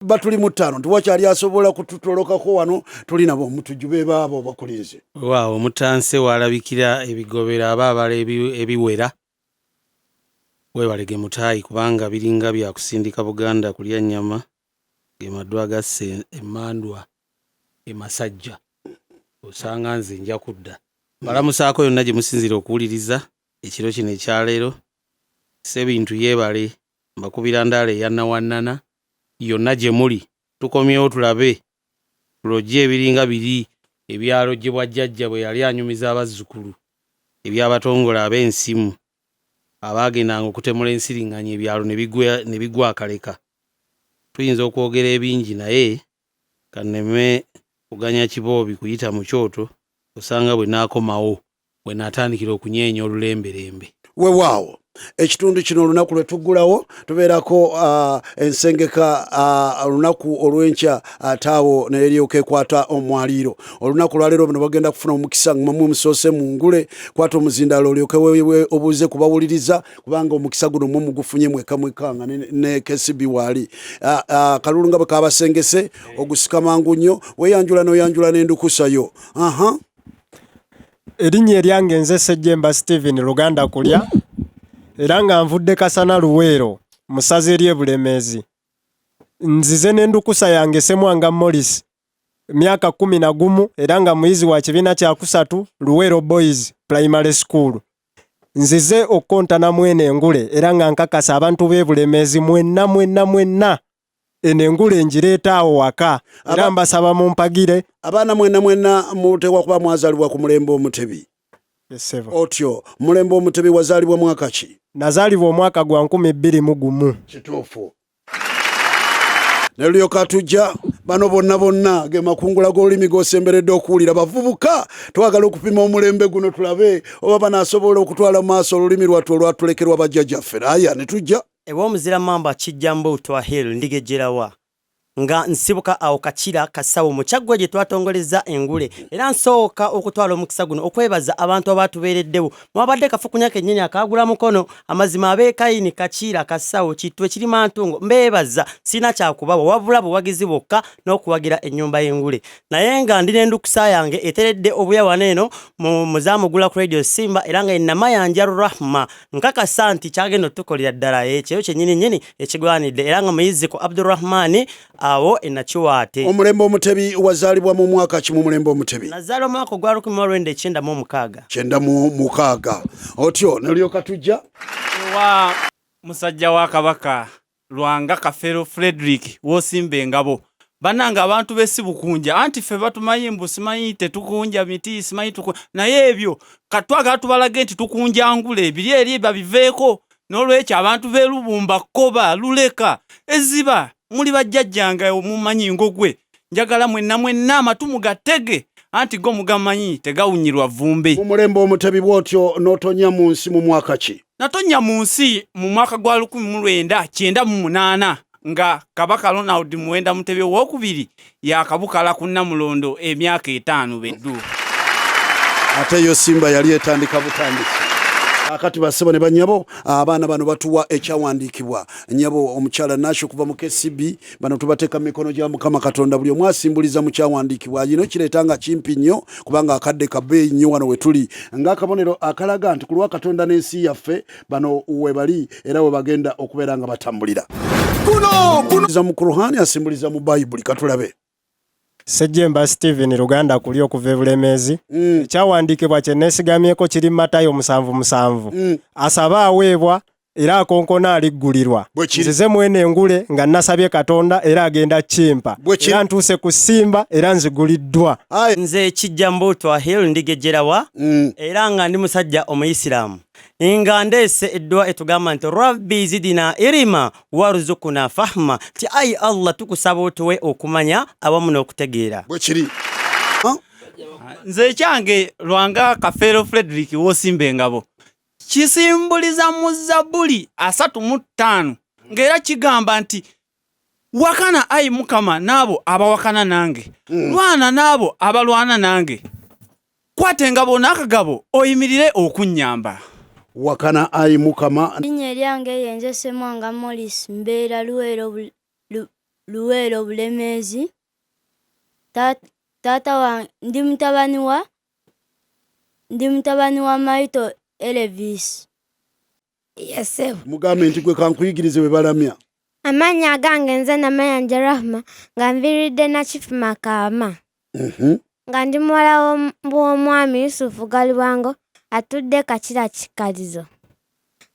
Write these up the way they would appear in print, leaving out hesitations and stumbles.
batuli mu 5 tuwakyali asobola kututolokako wano tuli nabo omutujube baabo bakulinze waawo omutanse walabikira ebigobera abaabala ebiwera webalege mutaayi kubanga biringa byakusindika Buganda kulya nnyama gemadwa gasse emandwa emasajja osanga nze nja kudda balamusaako yonna gye musinzira okuwuliriza ekiro kino ekyaleero sebintu yeebale mbakubira ndaala eyannawannana yonna gye muli tukomyewo tulabe tulojje ebiringa biri ebyalojjebwa jjajja bwe yali anyumiza abazzukulu ebyabatongola ab'ensimu abaagendanga okutemula ensiriŋŋanya ebyalo ne bigwa akaleka tuyinza okwogera ebingi naye kanneme kuganya kiboobi kuyita mu kyoto osanga bwe naakomawo bwe naatandikira okunyeenya olulemberembe weewaawo ekitundu kino olunaku lwe tuggulawo tubeerako ensengeka olunaku olw'enkya ataawo neryoka ekwata omwaliiro olunaku lwaleero bano bagenda kufuna omukisa ngumamwe musoose mu Ngule kwata omuzindaalo olyoke wewe obuuze kubawuliriza kubanga omukisa guno mwe mugufunye mweka ne KCB waali kalulu nga bwe kabasengese ogusika mangu nnyo weyanjula n'endukusayo erinnya eryange nze Ssejjemba Stephen Luganda kulya era nga nvudde Kasana Luweero musaze eri Bulemeezi nzize n'endukusa yange Semwanga Morris myaka 11 era nga muyizi wa kibiina kya 3 Luweero Boys Primary School nzize okukontana mwene Engule era nga nkakasa abantu b'e Bulemeezi mwenna Engule njireeta awo waka era mbasaba mumpagire abaana mwenna muteekwa kuba mwazaalibwa ku mulembe Omutebi. Otyo mulembe Omutebi wazaalibwa mwaka ki? Nazaalibwa omwaka gwa 2021. Kituufu. Nelyoka tujja bano bonna ge makungula g'olulimi g'osemberedde okuwulira bavubuka twagala okupima omulembe guno tulabe oba banaasobola okutwala maaso olulimi lwattu olwatulekerwa bajjajjaffe. Aya ne tujja ewa omuzira mamba kijjambo twahero ndigejjerawa nga nsibuka awo kakira kasawo mu kyaggwe gye twatongoleza Engule era nsooka okutwala omukisa guno okwebaza abantu abatubeereddewo mwabadde kafukunya kennyenya akagula mukono amazima abeekayini kakira kasawo kitwe kirima ntungo mbeebaza sina kyakubawa wabula buwagizi bwokka n'okuwagira ennyumba y'Engule naye nga ndina endukusa yange eteredde obuyawana eno muzaamugula ku radio Simba era nga ennama yanja Rahma nkakasa nti kyagenda otukolera ddala ekyo kyennyini ekigwanidde era nga muyiziko Abdurrahmani awo enachiwate omulembe Omutebi wazaalibwa mu mwaka ki mu mulembe Omutebi? Nazaalibwa mu mwaka gwa 1996. 96. Otyo nelyoka tujja wa musajja wa Kabaka Lwanga Kafero Frederick wosimba engabo bananga abantu besibukunja anti fe batumanyi mbu simanyi tetukunja miti simanyi naye ebyo katwaga tubalage nti tukunja Ngule biri eri babiveeko n'olwekyo abantu b'Elubumba Kkoba Luleka Eziba muli bajjajjanga omumanyi ngogwe njagala mwenna amatumu gatege anti go mugamanyi tegawunyirwa vumbe mu mulembe Omutebi bwotyo n'otonya mu nsi mu mwaka ki? Natonya mu nsi mu mwaka gwa 1998 nga Kabaka Ronald Muwenda Mutebi owokubiri yakabukala ku Namulondo emyaka 5 beddu ate yo Simba yali etandika butandisi akati basebo ne banyabo abaana bano batuwa ekyawandiikibwa nyabo omukyala Nasho kuva mu KCB bano tubateeka mikono gya Mukama Katonda buli omwasimbuliza mu kyawandiikibwa yino kireetanga kimpi nnyo kubanga akadde kabeeyi nnyo wano we tuli ng'akabonero akalaga nti ku lwa Katonda n'ensi yaffe bano we bali era we bagenda okubeera nga batambulira kuno mu Kuruhani asimbuliza mu Bayibuli katulabe Ssejjemba Stephen Luganda kulya okuva Bulemeezi ekyawandiikibwa kye neesigamyeko kiri Matayo 7:7 asaba aweebwa era akonkona aliggulirwa nzize mwene Engule nga nasabye Katonda era agenda kimpa era ntuuse ku Simba era nziguliddwa nze kijjambo twahero ndigejjerawa era nga ndi musajja omuyisiraamu inga ndeese eddwa etugamba nti Rabbi zidina irima waruzukuna fahma ti ayi Allah tukusaba otuwe okumanya awamu n'okutegeera bwekiri nze kyange Lwanga Kafero Frederick wosimba engabo kisimbuliza mu Zabuli 35 ng'era kigamba nti wakana ayi Mukama n'abo abawakana nange lwana n'abo abalwana nange kwata engabo n'akagabo oyimirire okunnyamba wakana ayi Mukama linnya lyange yenze Semwanga Morris mbeera Luweero Luwero Bulemeezi. Taata wa ndi mutabani wa Maito Elvis. Yesebo. Mugambe nti gwe kankuyigirize bwe balamya. Amanya agange nze Namayanja Rahma nga nviridde na Chief Makama. Nga ndi muwala w'omwami Yusufu Galwango atudde Kakira Kikalizo.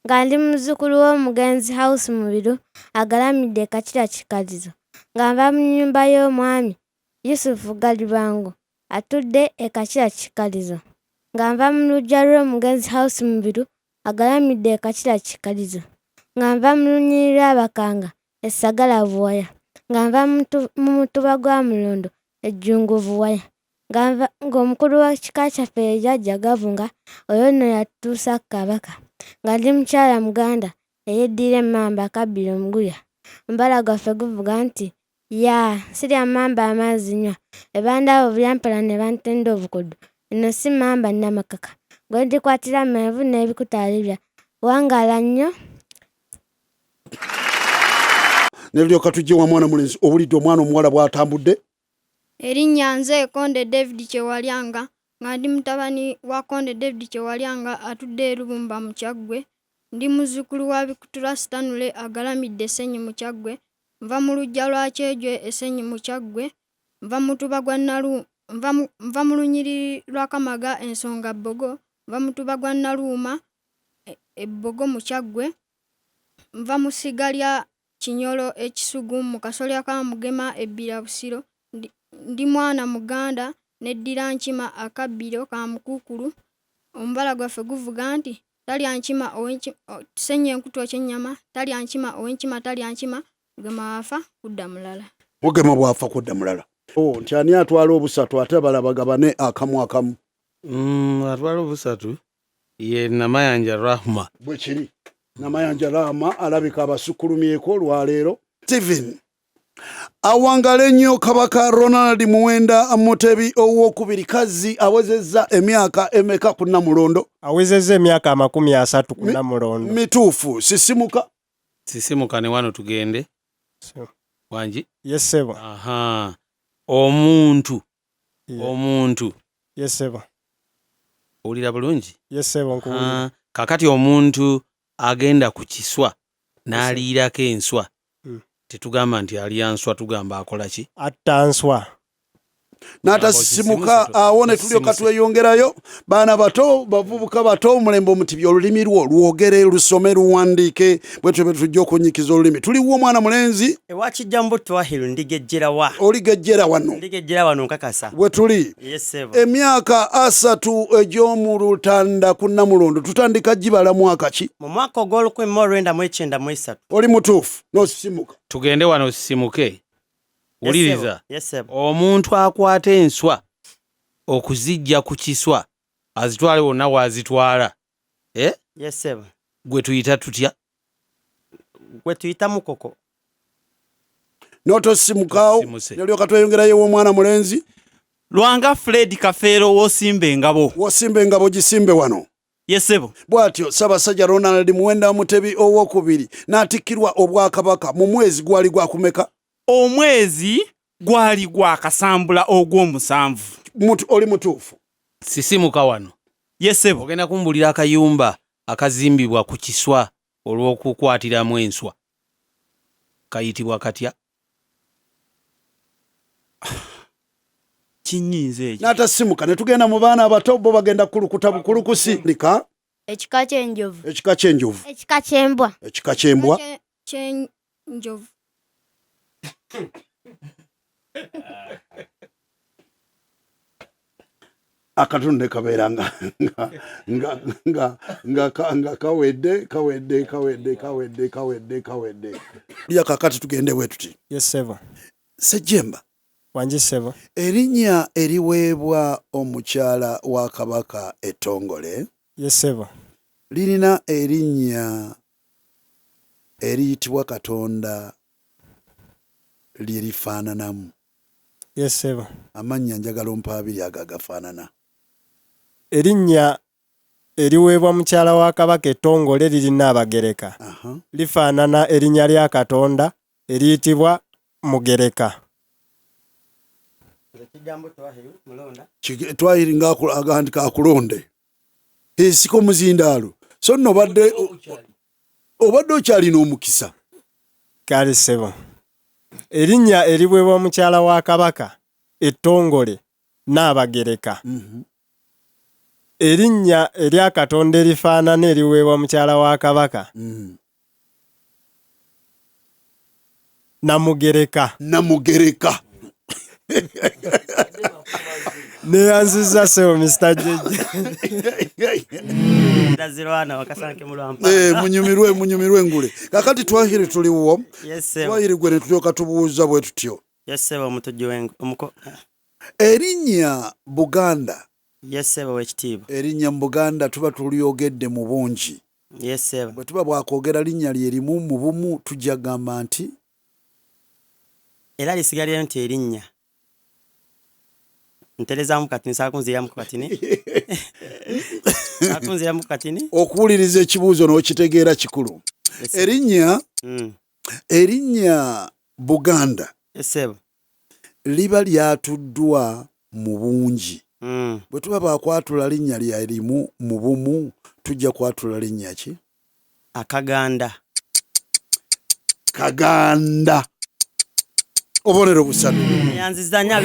Nga ndi muzzukulu w'omugenzi House Mubiru agalamidde Kakira Kikalizo. Nga nva mu nnyumba y'omwami Yusufu Galwango atudde Kakira Kikalizo. Nga nva mu luggya lw'omugenzi House Mubiru agalamidde Kakira Kikalizo. Nga nva mu lunyiriri lw'Abakanga Essagala Buwaya. Nga nva mu Mutuba gwa Mulondo Ejjungu Buwaya. Ng'omukulu w'ekika kyaffe Jjajja Gavunga oyo nno yatuusa Kabaka. Nga ndi mukyala Muganda eyeddira emmamba Kabbira Omuguya. Omubbala gwaffe guvuga nti yaa sirya mmamba amazzi nywa ebandabo bulyampala ne bantenda obukodo eno si mmamba Namakaka gwe ndikwatira amenvu n'ebikutaalibya wangaala nnyo. Nelyoka tujje wa mwana mulenzi owulidde omwana omuwala bw'atambudde. Erinnya nze Konde David Kyewalyanga nga ndi mutabani wa Konde David Kyewalyanga atudde Lubumba mu Kyaggwe. Ndi muzzukulu wa Bikutula Stanley agalamidde Essenyi mu Kyaggwe. Nva mu luggya lwa Kyejwe Essenyi mu Kyaggwe. Nva mu lunyiriri lwa Kamaga Ensonga Bbogo. Nva mu Tuba gwa Naluuma Ebbogo mu Kyaggwe. Nva mu ssiga lya Kinyolo Ekisugu mu kasolya ka Mugema Ebbira Busiro. Ndi mwana Muganda neddira nkima akabbiro ka Mukukulu. Omubbala gwaffe guvuga nti talya nkima Ssenyi enkutu ekyennyama talya nkima ow'enkima talya nkima Mugema waafa kudda mulala. Mugema bwafa kudda mulala. Nti ani atwala obusatu ate balabagabane akamu akamu. Atwala obusatu ye Namayanja Rahma. Bwe kiri Namayanja Rahma alabika abasukulumyeko olwaleero. Steven awangala ennyo Kabaka Ronald Muwenda Mutebi ow'okubiri kazi awezezza emyaka emeka ku Namulondo. Awezezza emyaka 30 ku Namulondo. Mituufu sisimuka ne wano tugende. Wanji? Yes sebo. Aha. Omuntu. Yes sebo. Olira bulungi? Yes sebo nkuwulira. Kakati omuntu agenda ku kiswa n'aliirako enswa. Tetugamba nti alya nswa tugamba akola ki? Atta nswa. N'atasisimuka awo ne tulyoka tweyongerayo baana bato bavubuka bato mulembe omutibya olulimi lwo lwogere lusome luwandiike bwetwe tujja okunyikiza olulimi. Tuliwo omwana mulenzi ewa Kijambo Twahiru ndigejjerawa. Oligejjera wano. Ndigejjera wano nkakasa. Bwe tuli. Yes sebo. Emyaka 3 egy'omu Lutanda ku Namulondo tutandika gibala mwaka ki? Mu mwaka ogw'olukumi-1993. Oli mutuufu n'osisimuka. Tugende wano osisimuke. Wuliriza. Yes sebo. Omuntu akwata enswa okuzijja ku kiswa azitwale wonna wazitwala. Yes sebo. Gwe tuyita tutya? Gwe tuyita mukoko. N'otosisimukaawo nalyoka tweyongerayo omwana mulenzi. Lwanga Fred Kafeero w'osimba engabo. W'osimba engabo gisimbe wano. Yes sebo. Bwatyo Ssaabasajja Ronald Muwenda Mutebi ow'okubiri n'atikkirwa obwakabaka mu mwezi gwali gwakumeka? Omwezi gwali gwa Kasambula ogw'omusanvu. Oli mutuufu. Sisimuka wano. Yes sebo. Ogenda kumbulira akayumba akazimbibwa ku kiswa olw'okukwatiramu enswa. Kayitibwa katya? Kinyize ekyo. N'atasimuka ne tugenda mu baana abato bo bagenda kulukuta bukulukusi. Lika. Ekika ky'enjovu. Ekika ky'enjovu. Ekika ky'embwa. Ekika ky'embwa. Ky'enjovu. Akatunde kabeera nga kawedde. Lya kakati tugende bwe tuti. Yes sebo. Sejjemba. Wanji sebo. Erinnya eriweebwa omukyala wa Kabaka ettongole. Yes sebo. Lirina erinnya eriyitibwa Katonda lye lifaananamu. Yes sebo. Amannya njagala ompaabiri agagafaanana. Erinnya eriweebwa mukyala wa Kabaka ettongole lirina Abagereka. Lifaanana erinnya lya Katonda eriyitibwa mugereka. Twahiri ng'agandika akulonde. Siko muzindaalo. So nno obadde okyalina omukisa. Kale ssebo. Erinnya eriweebwa mukyala wa Kabaka ettongole Nnaabagereka. Erinnya erya Katonda erifaanana eriweebwa mukyala wa Kabaka Namugereka. Neyanziza ssebo Mr. Jeje. Munyumirwe Engule. Kakati Twahiri tuliwo. Twahiri gwe ne tulyoka tubuuza bwe tutyo. Erinnya Buganda. Erinnya mu Buganda tuba tulyogedde mu bungi. Bwe tuba bwakwogera linnya lyerimu mu bumu tujja gamba nti era lisigalira nti erinnya nterezaamu katini saakunziramu katini saakunziramu katini okuwuliriza ekibuuzo n'okitegeera kikulu. Erinnya Buganda liba lyatuddwa mu bungi. Bwe tuba bakwatula linnya lyerimu mu bumu tujja kwatula linnya ki? Akaganda. Kaganda. Obonero busatu. Yanzizanya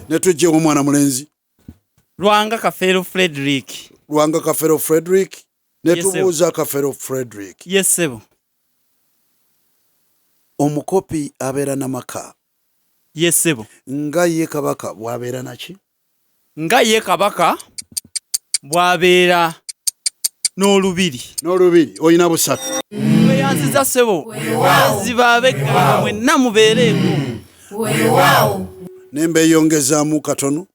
ne tujjewo omwana mulenzi. Lwanga Kafeero Frederick. Ne tubuuza Kafeero Frederick. Yes sebo. Omukopi abeera n'amaka. Yes sebo. Nga ye Kabaka bw'abeera naki? Nga ye Kabaka bw'abeera n'olubiri. Oyina busatu. Weyanziza sebo. Zibabeka mwenna mubeereeko. Nembeeyongezaamu katono.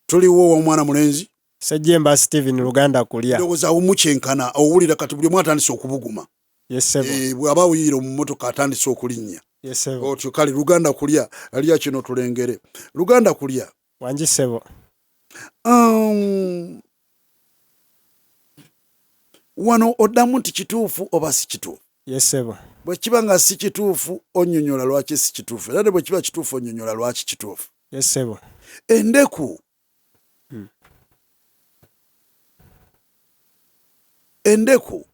Tuliwo omwana mulenzi. Ssejjemba Steven Luganda kulya. Ndowooza omukyenkana owulira kati buli omu atandise okubuguma. Yes sebo. Bw'aba wuyira mu mmotoka atandise okulinnya. Yes sebo. Otyo kale Luganda kulya alya kino tulengere. Luganda kulya. Wangi sebo. Wano oddamu nti kituufu oba si kituufu? Yes sebo. Bwe kiba nga si kituufu onnyonnyola lwaki si kituufu. Era bwe kiba kituufu onnyonnyola lwaki kituufu. Yes sebo. Endeku. Endeku.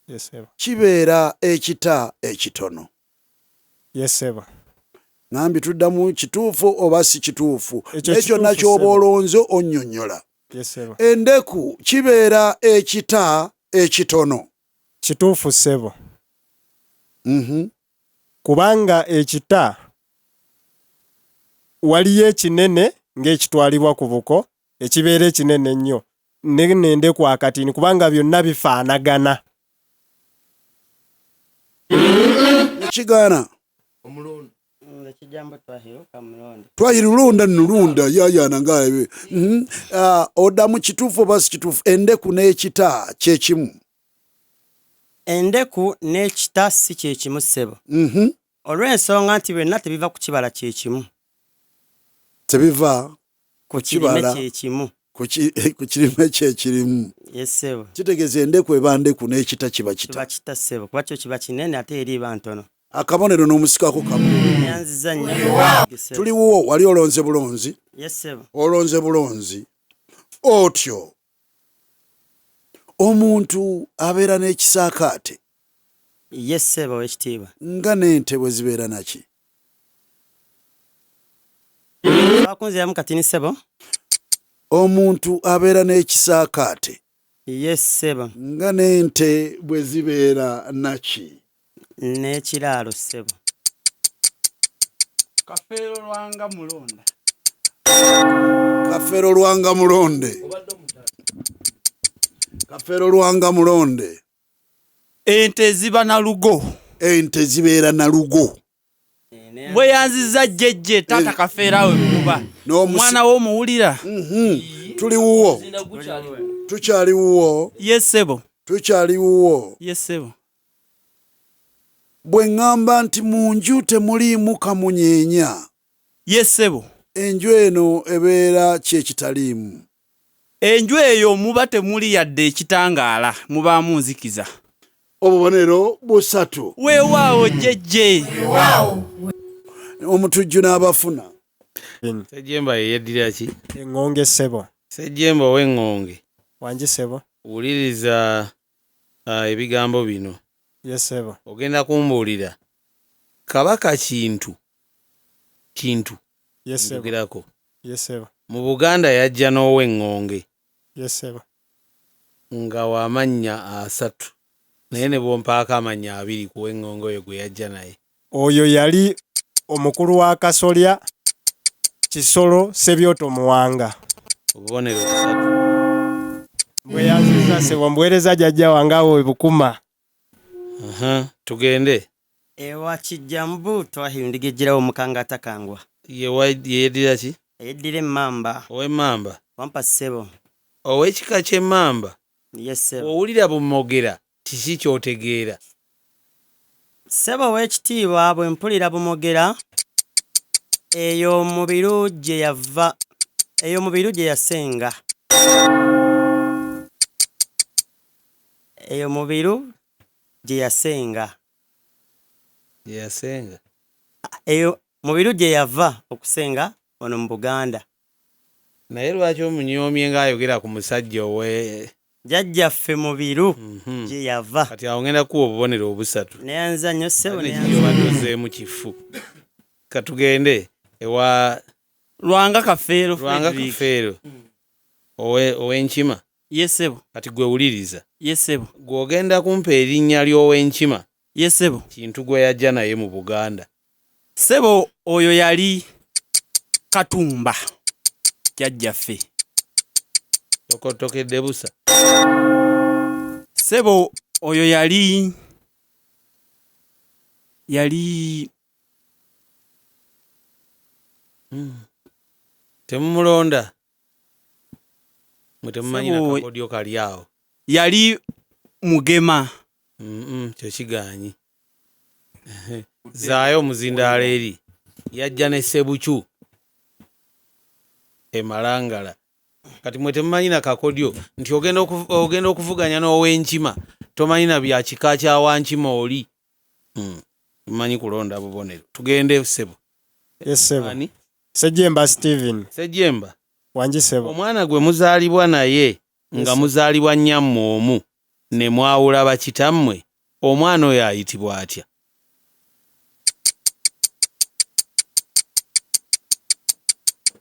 Yes sebo. Kibeera ekita ekitono. Yes sebo. Nambi tuddamu kituufu oba si kituufu. Ekyo nakyo oba olonze onnyonnyola. Yes sebo. Endeku kibeera ekita ekitono. Kituufu sebo. Kubanga ekita waliyo ekinene ng'ekitwalibwa ku buko ekibeera ekinene ennyo n'endeku akatini kubanga byonna bifaanagana. Kigaana. Twahiri lunda yayana ngaebe. Oddamu kituufu oba si kituufu. Endeku n'ekita kye kimu. Endeku n'ekita si kye kimu ssebo. Olw'ensonga nti byonna tebiva ku kibala kye kimu. Tebiva ku kibala kye kimu. Ku kirime kye kirimu. Yes sebo. Kitegeeza endeku eba ndeku n'ekita kiba kita. Kiba kita ssebo kuba kyo kiba kinene ate eriba ntono. Akabonero n'omusikako kamu. Yanziza nnyo. Tuliwo wali olonze bulonzi. Yes sebo. Olonze bulonzi. Otyo. Omuntu abeera n'ekisaakaate. Yes sebo ekitiibwa. Nga n'ente bwe zibeera naki? Bakunziramu katini sebo. Omuntu abeera n'ekisaakaate. Yes sebo. Nga n'ente bwe zibeera naki? N'ekiraalo sebo. Kafeero Lwanga Mulonde. Kafeero Lwanga Mulonde. Kafeero Lwanga Mulonde. Ente ziba na lugo. Ente zibeera na lugo. Weyanziza jjejje tata Kafeera we kuba. Mwana wo muwulira. Tuliwo. Tukyaliwo. Yes sebo. Tukyaliwo. Yes sebo. Bwe ngamba nti mu nju temuliimu kamunyeenya. Yes sebo. Enju eno ebeera kyekitaliimu. Enju eyo muba temuli yadde ekitangaala mubaamu nzikiza. obubonero busatu weewaawo jjejje omutujju n'abafuna Sejjemba ye yeddira ki? Eŋŋonge ssebo. Sejjemba ow'eŋŋonge. Wangi ssebo. Wuliriza ebigambo bino. Yes ssebo. Ogenda kumbuulira. Kabaka kintu. Yes ssebo. Njogerako. Yes ssebo. Mu Buganda yajja n'ow'eŋŋonge. Yes ssebo. Nga w'amannya 3. Naye ne bompaako amannya 2 ku w'eŋŋonge oyo gwe yajja naye. Oyo yali omukulu wa Kasolya Kisolo Sebyoto Muwanga. Obubonero 3. Bweyanziza ssebo mbuweereza jjajja wange awo ebukuma. Tugende. Ewa kijjambu twahindikijjirawo mukanga atakangwa. Yeddira ki? Yeddira emmamba. Ow'emmamba. Wampa ssebo. Ow'ekika ky'emmamba. Yes ssebo. Owulira bumogera kiki ky'otegeera? Ssebo w'ekitiibwa bwe mpulira bumogera eyo mu biru gye yava, eyo mu biru gye yasenga. Eyo mu biru gye yasenga. Yasenga. Eyo mu biru gye yava okusenga wano mu Buganda. Naye lwaki omunyoomye ng'ayogera ku musajja owe Jjajjaffe mu biru gye yava. kati awo ngenda kuwa obubonero 3. Neyanza nnyo ssebo obadde ozzeemu kifu. Katugende ewa Lwanga Kafeero Lwanga Frederick. Kafeero ow'enkima. Yes ssebo. Kati gwe wuliriza. Yes ssebo. Gw'ogenda kumpa erinnya ly'ow'enkima. Yes ssebo. Kintu gwe yajja naye mu Buganda. Ssebo oyo yali Katumba jjajjaffe. Tokedde busa. Ssebo oyo yali Temumulonda. Mwe temumanyi na kakodyo kali awo. Yali Mugema. Kyo kigaanyi. Zaayo omuzindaalo eri. Yajja ne Ssebucu. Emalangala. Kati mwe temumanyi na kakodyo nti ogenda okuvuganya n'ow'enkima. Tomanyi na bya kika kya Wankima oli. Mmanyi kulonda bubonero. Tugende ssebo. Yes ssebo. Ani? Sejjemba Steven. Sejjemba. Wangi ssebo. Omwana gwe muzaalibwa naye nga muzaalibwa nnyammwe omu ne mwawula bakitammwe, omwana oyo ayitibwa atya?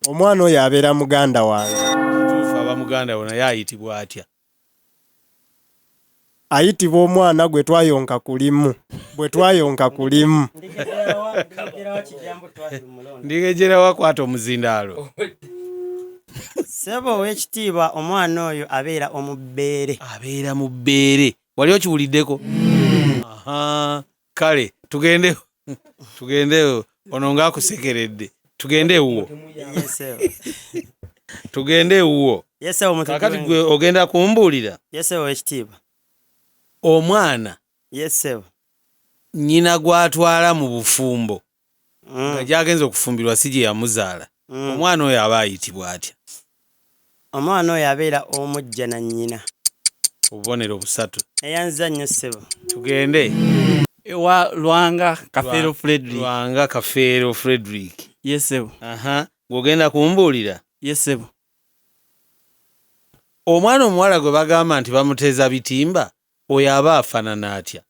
Omwana oyo abeera muganda wange. Kituufu aba muganda wo naye ayitibwa atya? Ayitibwa omwana gwe twayonka kulimu. Bwe twayonka kulimu. Ndigejera wakwata omuzindaalo. Ssebo w'ekitiibwa omwana oyo abeera omubbeere. Abeera mu bbeere. Wali okiwuliddeko? Kale tugendeyo ono ng'akusekeredde. Tugende ewuwo. Tugende ewuwo. Kakati gwe ogenda kumbuulira. Ssebo w'ekitiibwa. Omwana. Ssebo. Nnyina gw'atwala mu bufumbo. Nga gy'agenza okufumbirwa si gye yamuzaala. Omwana oyo aba ayitibwa atya? Omwana oyo abeera omujja na nnyina. Obubonero 3. Eyanza nnyo ssebo. Tugende. Ewa Lwanga Kafeero Frederick. Lwanga Kafeero Frederick. Yes ssebo. Gw'ogenda kumbuulira. Yes ssebo. Omwana omuwala gwe bagamba nti bamuteeza bitimba, oyo aba afaanana atya?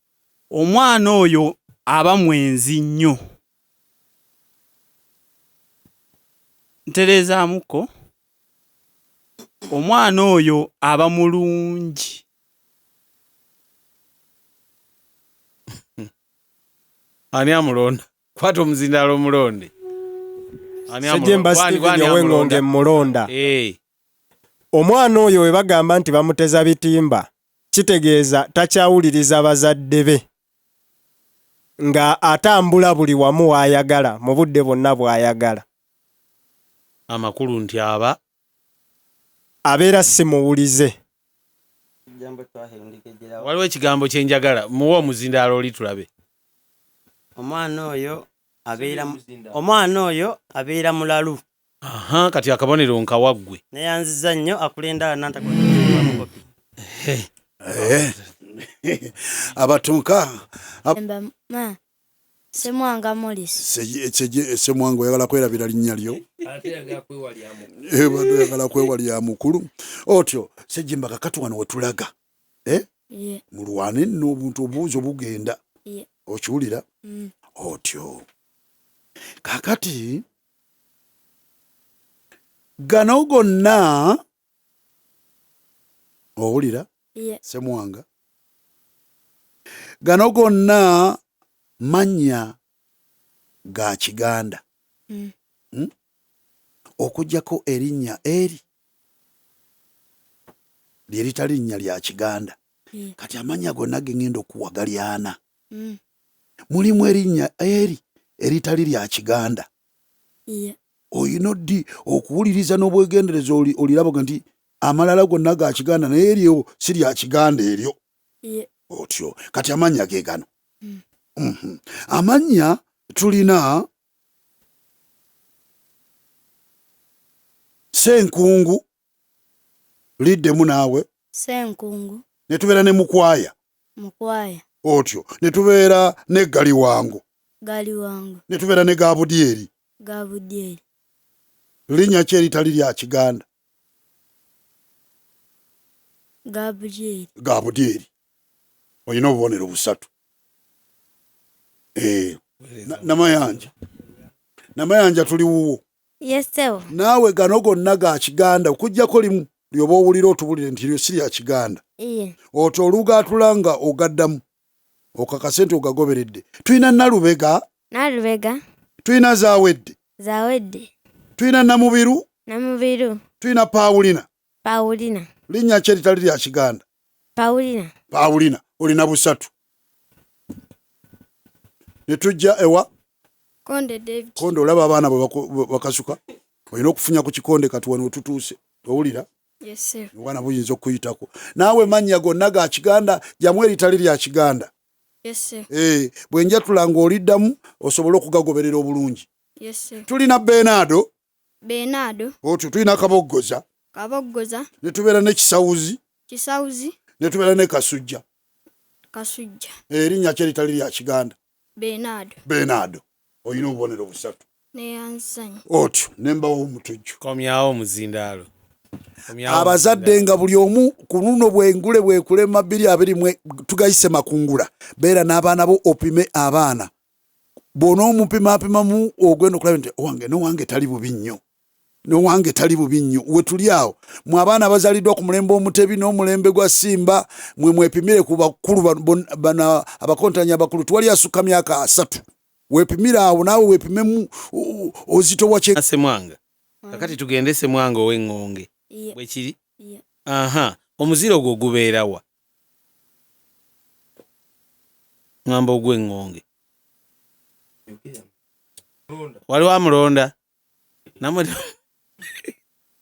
Omwana oyo aba mwenzi nnyo. Ntereezaamuko. Omwana oyo aba mulungi. Ani amulonda? Kwata omuzindaalo omulonde. Sejjemba Steven ow'eŋŋonge mulonda. Omwana oyo we bagamba nti bamuteza bitimba, kitegeeza takyawuliriza bazadde be. Nga atambula buli wamu w'ayagala mu budde bwonna bw'ayagala. Amakulu nti abeera simuwulize. Waliwo ekigambo kye njagala muwe omuzindaalo oli tulabe. Omwana oyo abeera mulalu. Kati akabonero nkawaggwe. Neyanziza nnyo akulenda nantakopi. abatonka Semwanga Morris. Semwanga oyagala kwerabira linnya lyo oyagala kwewalya mukulu otyo Sejjemba kakati wano wetulaga mulwane nno obuntu obuuzo bugenda okiwulira otyo kakati gano gonna owulira Semwanga gano gonna mannya ga Kiganda okujjako erinnya eri lyeritali linnya lya Kiganda kati amannya gonna gengenda okuwa gali ana mulimu erinnya eri eritali lya Kiganda oyina ddi okuwuliriza n'obwegendereza oliraba nti amalala gonna ga Kiganda naye eryo si lya Kiganda eryo otyo kati amannya ge gano amannya tulina Senkungu liddemu naawe Senkungu. ne tubeera ne Mukwaya otyo ne tubeera ne Galiwango ne tubeera ne Gabudyeri linnya ki eritali lya Kiganda Gabudyeri oyina obubonero busatu Namayanja tuli wuwo naawe gano gonna ga Kiganda okujjako limu lyoba owulira otubulire nti lyo si lya Kiganda otyo olugaatulanga ogaddamu okakase nti ogagoberedde tulina Nalubega tulina Zawedde tulina Namubiru tulina Pawulina linnya ki eritali lya Kiganda Pawulina olina busatu ne tujja ewa Konde olaba abaana bwe bakasuka olina okufunya ku kikonde kati wano otutuuse owulira obwana buyinza okuyitako naawe mannya gonna ga Kiganda jamu eritali lya Kiganda bwe njatulanga oliddamu osobole okugagoberera obulungi tulina Benado otyo tulina Kaboggoza ne tubeera ne Kisawuzi ne tubeera ne Kasujja erinnya ki eritali lya Kiganda Benado oyina obubonero busatu otyo nembawo omutujju komyawo omuzindaalo abazadde nga buli omu ku luno bw'engule bwekulema 220 tugayise makungula beera n'abaana bo opime abaana bw'onoomupimapimamu ogenda okulaba nti owange tali bubi nnyo n'owange tali bubi nnyo wetuli awo mwe abaana abazaliddwa ku mulembe omutebi n'omulembe gwa Simba mwe mwepimire ku bakulu bana abakontanya abakulu twali asukka myaka 3 wepimira awo naawe wepimemu ozito wache Semwanga kakati tugende Semwanga ow'Engonge bwe kiri omuziro gwo gubeera wa ngamba ogw'Engonge waliwo amulonda namwe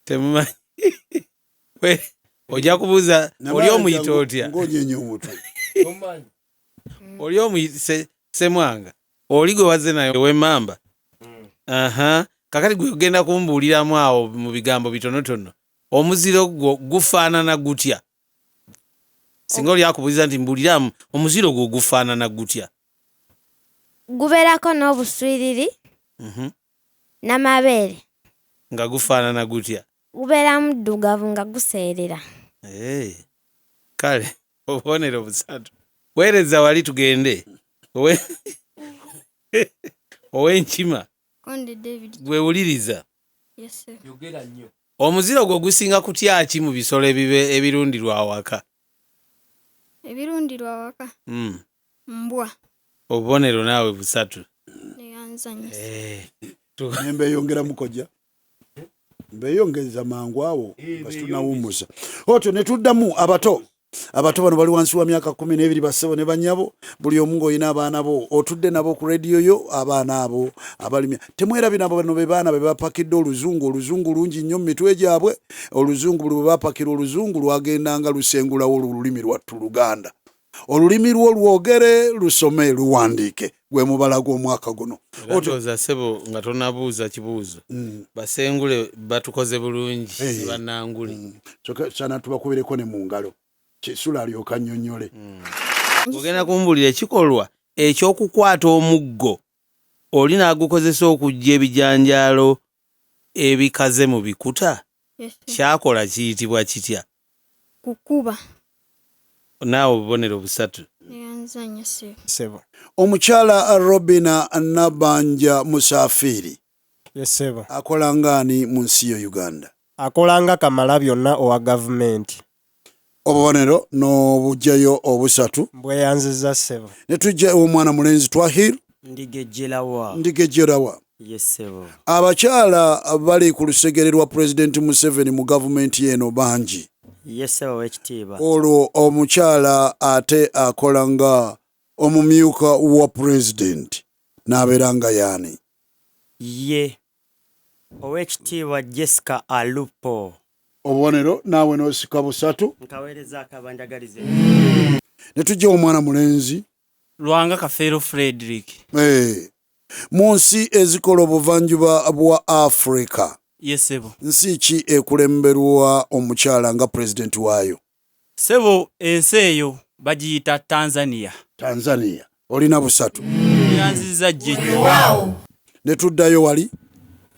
temumanyi ojja kubuuza oli omuyita otya oli omuyita Semwanga oli gwe wazze naye w'Emmamba kakati gwe ogenda kumbuuliramu awo mu bigambo bitonotono omuziro gwo gufaanana gutya singa oli akubuuliza nti mbuuliramu omuziro gwo gufaanana gutya gubeerako n'obuswiriri n'amabeere nga gufaanana gutya gubeera muddugavu nga guseerera kale obubonero busatu weereza wali tugende ow'Enkima gwewuliriza omuziro gwo gusinga kutya ki mu bisolo ebirundirwa awaka mbwa obubonero naawe busatu nembeyongera mukojja mbeyongeza mangu awo basitunawumuza otyo netuddamu abato bano bali wansi wa myaka 12 basebo ne banyabo buli omu ng'olina abaana bo otudde nabo ku rediyo yo abaana abo abalimya temwerabi nabo bano be baana be bapakidde oluzungu lungi nnyo mu mitwe gyabwe oluzungu bwe bapakira oluzungu lwagendanga lusengulawo olulimi lwattu Luganda olulimi lwo lwogere lusome luwandiike gwe mubala gw'omwaka guno otoza sebo nga tonabuuza kibuuzo basengule batukoze bulungi bannangule kyokka sana tubakubireko ne mu ngalo Kyesula alyoka annyonnyole. Ogenda kumbulira ekikolwa ekyokukwata omuggo oli n'agukozesa okujja ebijanjaalo ebikaze mu bikuta kyakola kiyitibwa kitya? Kukuba. Naawe obubonero busatu. Yanzanya Sebo. Omukyala Robina Nabanja Musafiri Yes, sebo. akola ngani mu nsi yo Uganda? Akolanga kamala byonna owa gavumenti. Obubonero n'obujjayo obusatu. Bweyanziza sebo. Ne tujja omwana mulenzi Twahir Ndigejjerawa. Yes, sebo. Abakyala bali ku lusegere lwa President Museveni mu gavumenti eno bangi. Yes, sebo wekitiibwa. Olwo omukyala ate akola nga omumyuka wa president n'abeera nga yaani? Ye owekitiibwa Jessica Alupo. Obubonero naawe n'osika busatu. Nkaweereza akabanjagalize. Ne tujja omwana mulenzi Lwanga Kafeero Frederick. Mu nsi ezikola obuvanjuba bwa Africa, Yes, sebo. nsi ki ekulemberwa omukyala nga president waayo? Sebo ensi eyo bagiyita Tanzania. Tanzania. Olina busatu. Yanziza jjejjo. Ne tuddayo wali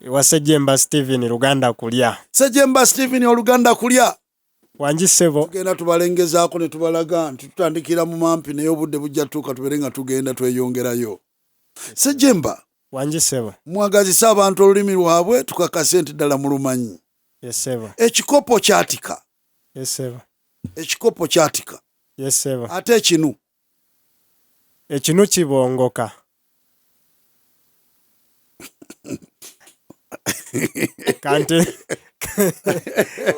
Ewa Ssejjemba Stephen Luganda kulya. Ssejjemba Stephen Oluganda kulya. Wangi sebo. Tugenda tubalengezaako ne tubalaga nti tutandikira mu mampi naye obudde bujja tuuka tubere nga tugenda tweyongerayo. Ssejjemba. Wangi sebo. Mwagazisa abantu olulimi lwabwe tukakase nti ddala mulumanyi. Yes, sebo. Ekikopo kyatika. Yes, sebo. Ekikopo kyatika. Yes, sebo. Ate ekinu. Ekinu kibongoka.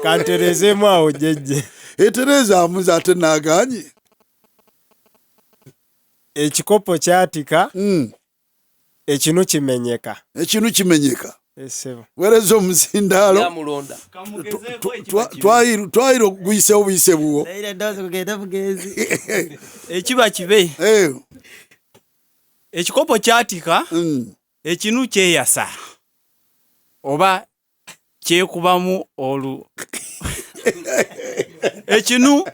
Kanterezeemu awo jjejje. Etereza amuza ate naaganye. Ekikopo kyatika. Ekinu kimenyeka. Ekinu kimenyeka. Yes, sebo. Weereza omuzindaalo. Yamulonda. Twayiro guyisewo buyise buwo. Ekiba kibe. Ekikopo kyatika. Ekinu kyeyasa. Oba kyekubamu olu. Ekinu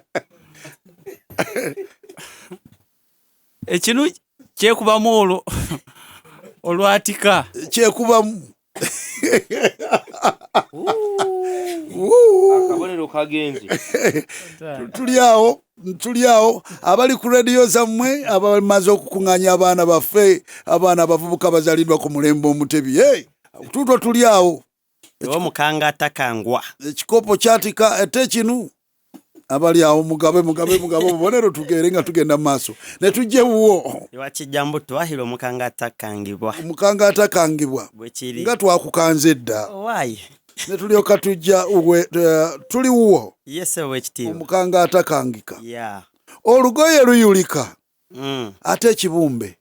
kyekubamu olwatika. Kyekubamu. Akabonero kagenzi. Tuli awo abali ku radio zammwe abamaze okukuŋŋaanya abaana baffe, abaana abavubuka bazaliddwa ku mulembe omutebi. Tutwo tuli awo. Omukanga atakangwa. Ekikopo kyatika ate kinu. Abali awo mugabe obubonero tugere nga tugenda mu maaso. Ne tujje wuwo. Ewa Kijambo Twahira omukanga atakangibwa. Omukanga atakangibwa. Bwekiri. Nga twakukanze dda. Why? Ne tulyoka tujja tuli wuwo. Yes, wekitiibwa. Omukanga atakangika. Yeah. Olugoye luyulika. Ate ekibumbe.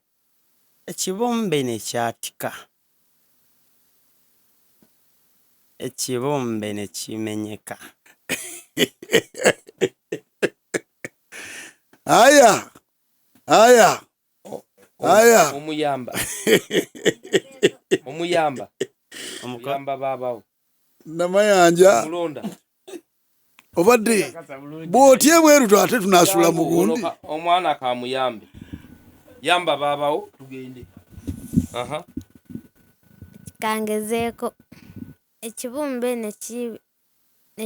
Ekibumbe ne kyatika. Ekibumbe ne kimenyeka. Aya. Omuyamba baabawo. Namayanja. Mulonda. Obadde bw'otye bweru ate tunaasula mu gundi. Omwana kamuyambe. Yamba baabawo tugende. Kangezeeko ekibumbe ne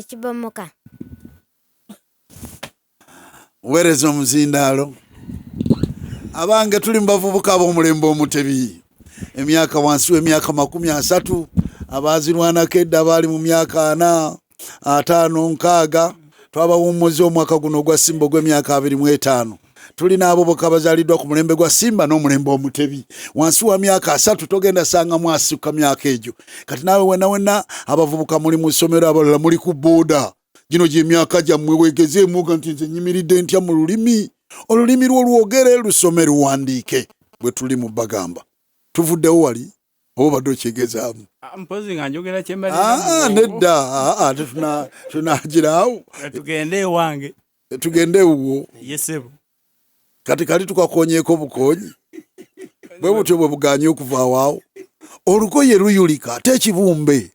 kibomoka. Weereza omuzindaalo. Abange tuli mu bavubuka ab'omulembe omutebi. Emyaka wansi w'emyaka 30, abaazirwanako edda abaali mu myaka 4, 5, 6, twabawummuza omwaka guno ogwa Simba ogw'emyaka 25. Tulina abavubuka bazaliddwa ku mulembe gwa Simba n'omulembe omutebi. Wansi wa myaka 3 togenda sangamu asukka myaka egyo. Kati naawe wenna abavubuka muli mu ssomero, abalala muli ku booda. Gino gy'emyaka gyammwe weegezeemu nga nti nze nyimiridde ntya mu lulimi. Olulimi lw'olwogere lusome luwandiike bwe tuli mu Bagamba. Tuvuddewo wali oba badde okyegezaamu. Mpozi nga njogera kye mbalina. Nedda tunagiraawo. Tugende ewange. Tugende ewuwo. Yesebo. Kati tukakonyeeko bukonyi. Bwe butyo bwe buganye okuva awaawo. Olugoye luyulika ate ekibumbe.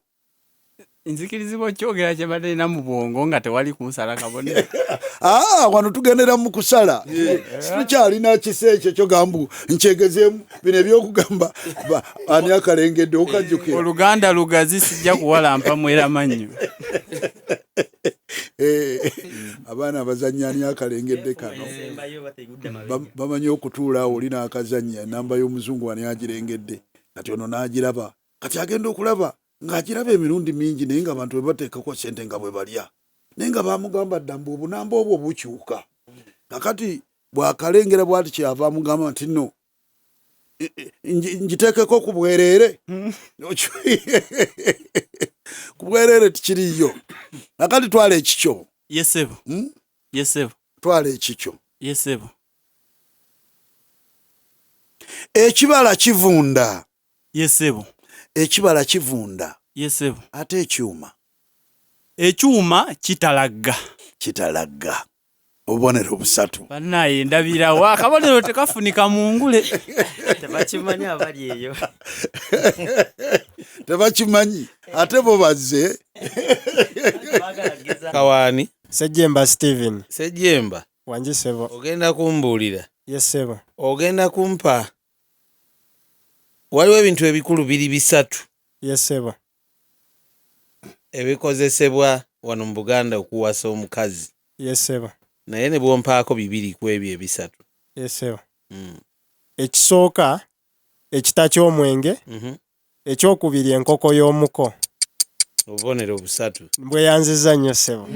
nzikirizibwa kyogera kye badde mu bwongo nga tewali kunsala kabonero. Wano tugendera mu kusala tukyalina kisa ekyo kyogambu nkyegezeemu bino ebyokugamba ani akalengedde okajjukira Oluganda lugazi sijja kuwalampa mwera mannyo. Abaana abazannya ani akalengedde kano bamanyi okutuula awo oli n'akazannya enamba y'omuzungu ani agirengedde kati ono n'agiraba kati agenda okulaba ng'agiraba emirundi mingi naye nga abantu bwe bateekako ssente nga bwe balya naye nga baamugamba dda mbu obunamba obwo bukyuka kakati bw'akalengera bw'ati kyava amugamba nti nno ngiteekeko ku bwereere ku bwereere tikiriyo nakati twala ekikyo Yesebo. Yesebo. twala ekikyo Yesebo. ekibala kivunda Yesebo. ekibala kivunda Yesebo. ate ekyuma Ekyuma kitalagga. kitalagga obubonero busatu Bannaye ndabirawo akabonero tekafunika mu ngule. Tebakimanyi abali eyo. tebakimanyi ate bo bazze Kawaani Ssejjemba Steven. Ssejjemba Wangi ssebo. ogenda kumbuulira Yes ssebo. ogenda kumpa waliwo ebintu ebikulu biri bisatu Yes ssebo. ebikozesebwa wano mu Buganda okuwasa omukazi Yes ssebo. naye ne bwompaako bibiri ku ebyo ebisatu. Yes ssebo. Ekisooka ekita ky'omwenge, ekyokubiri enkoko y'omuko. Obubonero busatu. Mbweyanziza nnyo ssebo.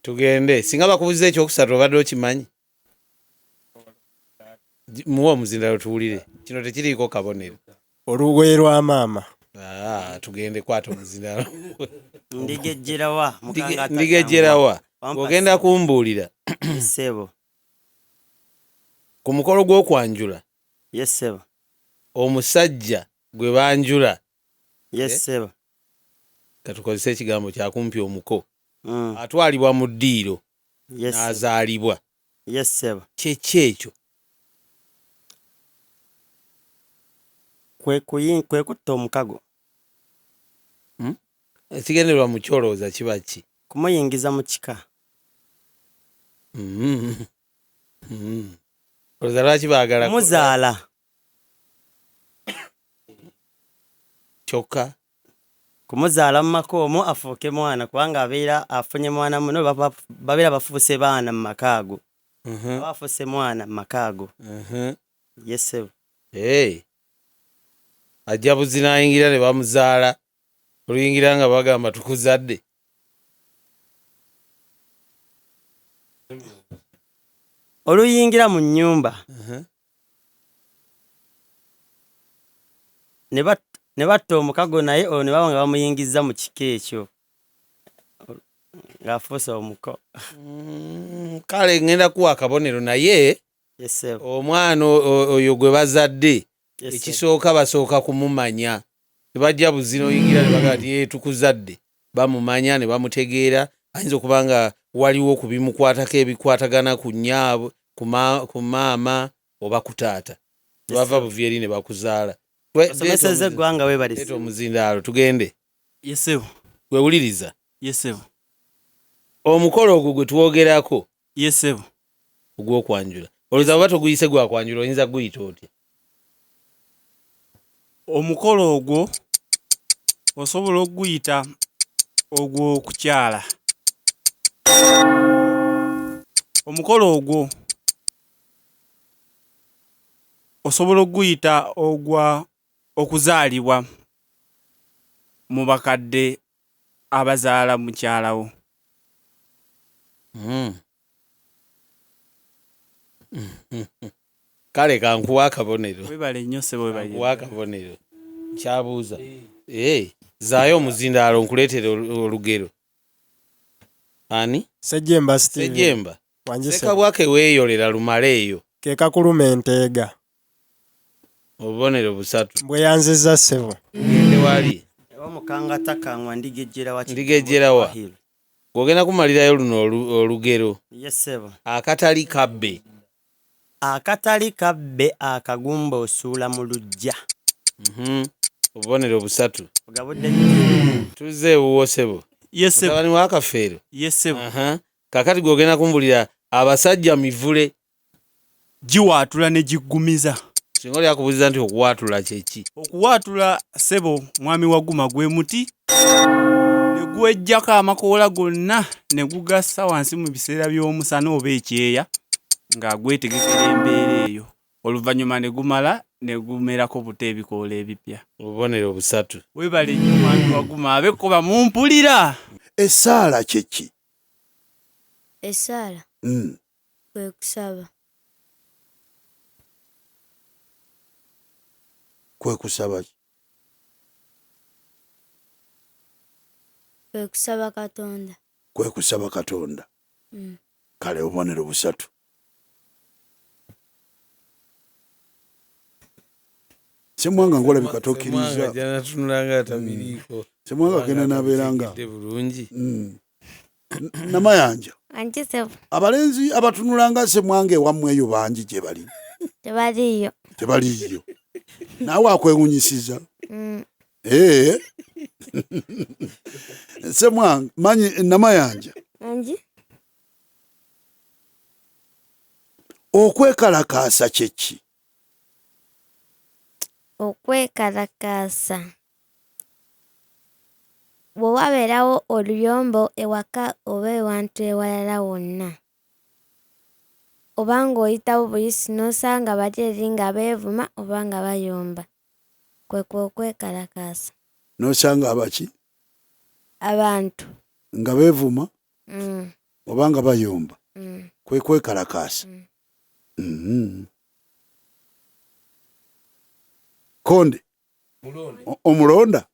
Tugende singa bakubuuza ekyokusatu obadde okimanyi muwa omuzindalo tuwulire kino tekiriiko kabonero. Olugoye lwa maama. Tugende kwata omuzindalo. Ndigejjerawa mukanga Ndigejjerawa ogenda kumbuulira Yesebo. ku mukolo gw'okwanjula Yesebo. omusajja gwe banjula Yesebo. katukozesa ekigambo kyakumpi omuko atwalibwa mu ddiiro n'azaalibwa. Yesebo. Kyeki ekyo kwe kutta omukago. ekigendererwa mu kyolooza kiba ki? Kumuyingiza mu kika. Olowooza lwaki baagala Muzaala. kyokka Kumuzaala mu maka omwo afuuke mwana kubanga abeera afunye mwana muno babeera bafuuse baana mu maka ago. Aba afuuse mwana mu maka ago. Yesebo. ajja buzi n'ayingira ne bamuzaala oluyingira nga bagamba tukuzadde. Oluyingira mu nnyumba ne batta omukago naye ono ne baba nga bamuyingiza mu kika ekyo ng'afuuse omuko. Kale ngenda kuwa akabonero naye omwana oyo gwe bazadde ekisooka basooka kumumanya. Tebajja buzi n'oyingira ne bagamba nti tukuzadde. Bamumanya ne bamutegeera. Ayinza okuba nga waliwo ku bimukwatako ebikwatagana ku nnyaabu ku maama oba ku taata. Bava buvyeri ne bakuzaala. Osomesezza eggwanga weebalise. Leeta omuzindaalo tugende. Yesebo. Wewuliriza. Yesebo. Omukolo ogwo gwe twogerako. Yesebo. Ogw'okwanjula. Olowooza bw'oba toguyise gwa kwanjula oyinza guyita otya? Omukolo ogwo osobola okuguyita ogw'okukyala. Omukolo ogwo osobola okuguyita okuzaalibwa mu bakadde abazaala mukyalawo. Kale kankuwa akabonero. Webale nnyo ssebo webale. Kankuwa akabonero. Kyabuuza. Zaayo omuzindaalo nkuleetere olugero. Ani? Ssejjemba Steven. Ssejjemba. Wangi ssebo. Sekabwake weeyolera lumale eyo. Ke kakuluma enteega. Obubonero busatu. Mbweyanziza ssebo. Gende wali. Omukanga takangwa ndigejjerawa. Ndigejjerawa. Gw'ogenda kumalirayo luno olugero. Yesebo. Akatali kabbe. Akatali kabbe akagumba osuula mu luggya. obubonero busatu. Ogabudde Tuzze ewuwo ssebo. Yes ssebo. Mutabani wa Kafeero. Yes ssebo. Kaakati gw'ogenda kumbulira abasajja mivule. Giwaatula ne giggumiza. Singa oli akubuuliza nti okuwaatula kye ki? Okuwaatula ssebo mwami Waguma gwe muti ne gwejjako amakoola gonna ne gugassa wansi mu biseera by'omusana oba ekyeya ng'agwetegekera embeera eyo. Oluvannyuma ne gumala ne gumerako buto ebikoola ebipya. Obubonero busatu. Weebale nnyo mwami Waguma abekkoba mumpulira. Essaala kye ki? Essaala kwe kusaba. Kwe kusaba ki? Kwe kusaba Katonda. Kwe kusaba Katonda. Kale obubonero busatu. Semwanga ngola bikatokkiriza. Jana tunulanga atabiriiko. Semwanga kena nabeeranga. Bulungi. Namayanja. Anti ssebo. Abalenzi abatunulanga semwanga ewammwe eyo bangi gye bali. Tebaliiyo. Tebaliiyo. Naawe akwewunyisiza. Semwanga manyi Namayanja. Anji. Okwekalakaasa kye ki? Okwekalakaasa. Bwe wabeerawo oluyombo ewaka oba ewantu ewalala wonna. Oba ng'oyitawo buyisi n'osanga bali eri nga beevuma oba nga bayomba. Kwe okwekalakaasa. N'osanga abaki? Abantu. Nga beevuma oba nga bayomba. Kwe kwekalakaasa. Konde. Omulonda.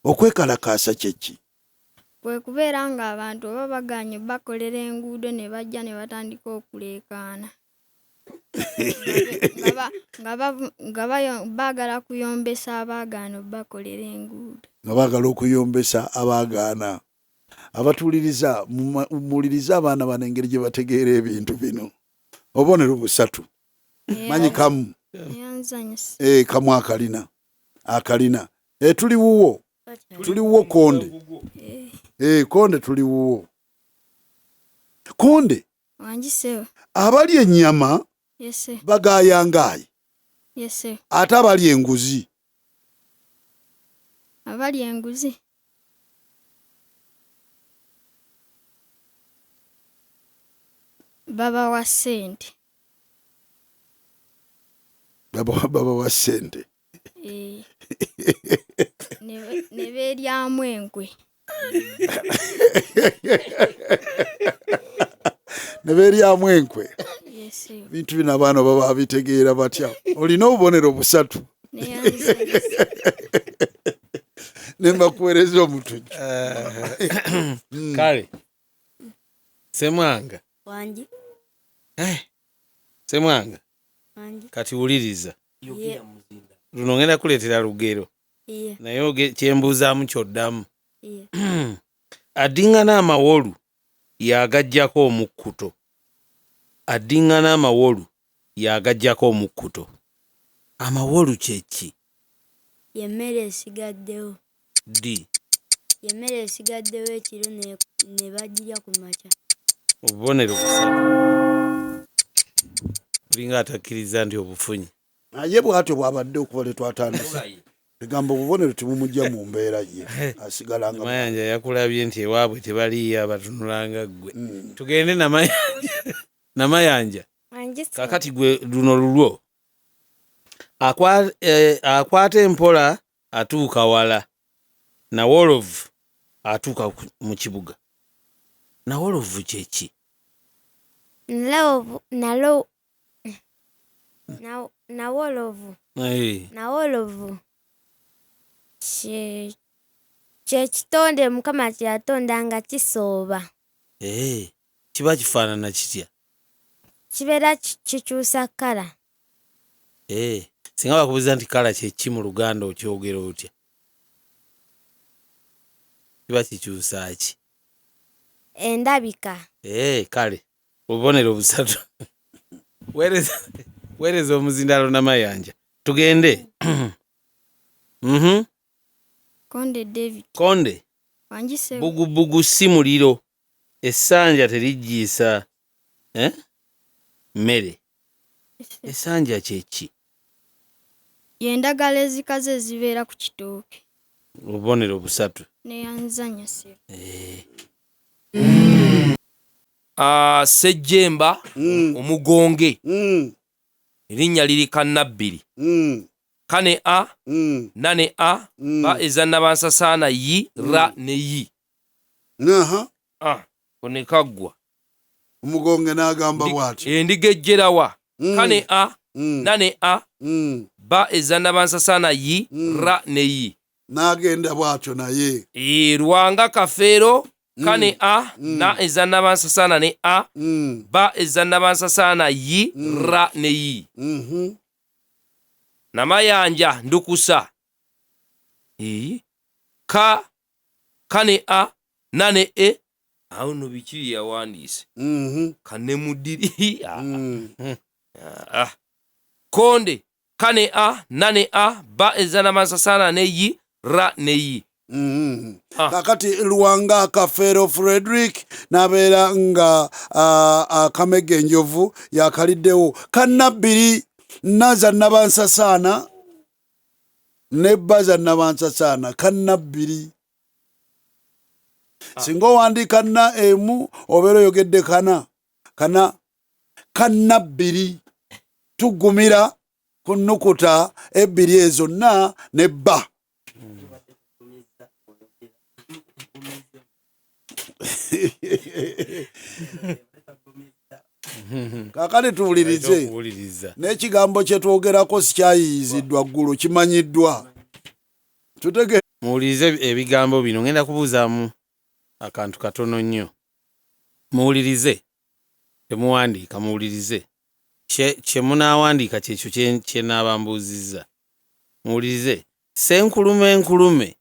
Okwekalakaasa kye ki? Kwe kubeera ng'abantu oba baganye bakolera enguudo ne bajja ne batandika okuleekaana. Nga baagala kuyombesa abaagaana bakolera enguudo. Nga baagala okuyombesa abaagaana. Abatuuliriza muwulirize abaana bano engeri gye bategeera ebintu bino. Obubonero busatu. Manyi kamu. Kamu akalina. Akalina. Tuli wuwo. Tuli wuwo Konde. Konde tuli wuwo. Konde. Wangi ssebo. Abali ennyama bagaayangaye. Ate abali enguzi. Abali enguzi. Baba wa ssente. Baba wa ssente. Ne beeryamu enkwe. Ne beeryamu enkwe. Bintu bino abaana baba babitegeera batya. Olina obubonero busatu. Ne mbakuweereza omutujju. Kale. Semwanga. Wangi. Semwanga. Wangi. Kati wuliriza. Luno ngenda kuleetera lugero. Naye kyembuuzaamu kyoddamu. Addiŋŋana amawolu y'agaggyako omukkuto. Addiŋŋana amawolu y'agaggyako omukkuto. Amawolu kye ki? Yemmere esigaddewo. Ddi? Yemmere esigaddewo ekiro ne bagirya ku makya. Obubonero busatu. Olinga atakkiriza nti obufunyi. Naye bw'atyo bw'abadde okuba lwe twatandise. Egamba obubonero tebumujja mu mbeera ye. Asigala nga Namayanja yakulabye nti ewaabwe tebaliyo abatunulanga ggwe. Tugende Namayanja. Namayanja. Kakati gwe luno lulwo. Akwata empola atuuka wala. Nawolovu atuuka mu kibuga. Nawolovu kye ki? Nawolovu kye kitonde Mukama kye yatonda nga kisooba. Kiba kifaanana kitya? Kibeera kikyusa kkala. Singa bakubuuza nti kkala kye ki mu Luganda okyogera otya? Kiba kikyusa ki? Endabika. Kale obubonero busatu. Weereza omuzindalo Namayanja. tugende. Konde David. Konde Wanjise. bugubugu si muliro, essanja teriggiisa mmere. Essanja kyeki? Yendagala ezikaze ezibeera ku kitooke. Obubonero busatu. Neyanzanya se. Ssejjemba omugonge. Erinnya liri Kannabbiri. Kane a, nane a, ba ezannabansasaana yi, ra ne yi. Kone kaggwa. Omugonge n'agamba bw'ati. Endiga ejjerawa. Kane a, nane a, ba ezannabansasaana yi, ra ne yi. N'agenda bw'atyo naye. Lwanga kafeero. Kane a, na ezannabansasaana ne a, ba ezannabansasaana yi, ra ne yi. Namayanja ndukusa. Ka, kane a, nane e. Awo no biki yawandiise. Kane mudiri. Konde, kane a, nane a, ba ezannabansasaana ne yi, ra ne yi. Kakati Lwanga Kafeero Frederick nabeera nga akamege enjovu yakaliddewo. Kannabbiri naza nabansasaana ne baza nabansasaana. Kannabbiri singa owandiika na emu obeera oyogedde kana. Kannabbiri tugumira ku nnukuta ebbiri ezo na ne bba. Kakati tuwulirize n'ekigambo kye twogerako sikyayiyiziddwa ggulu, kimanyiddwa. Muwulirize ebigambo bino, ngenda kubuuzaamu akantu katono nnyo. Muwulirize, temuwandiika, muwulirize. Kye munaawandiika kyekyo kye naaba mbuuzizza. Muwulirize. Senkulume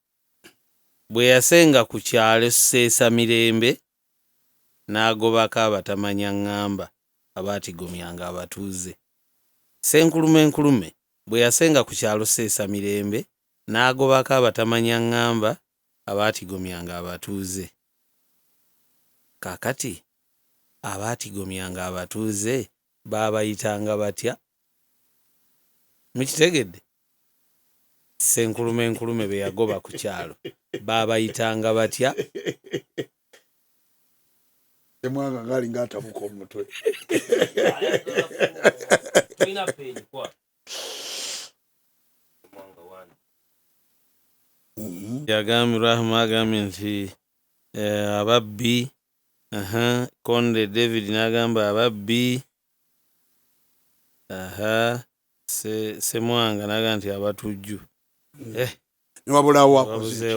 bwe yasenga ku kyalo Seesamirembe n'agobako abatamanya ŋŋamba abaatigomyanga abatuuze. Senkulume bwe yasenga ku kyalo Seesamirembe n'agobako abatamanya ŋŋamba abaatigomyanga abatuuze. Kaakati abaatigomyanga abatuuze baabayitanga batya? Mukitegedde? Senkulume be yagoba ku kyalo baabayitanga batya? Temwanga ngali ng'atabuka omutwe. Yagambye Rahma agambye nti ababbi. Konde David n'agamba ababbi. Semwanga n'agamba nti abatujju. Niwabulawo wakoze.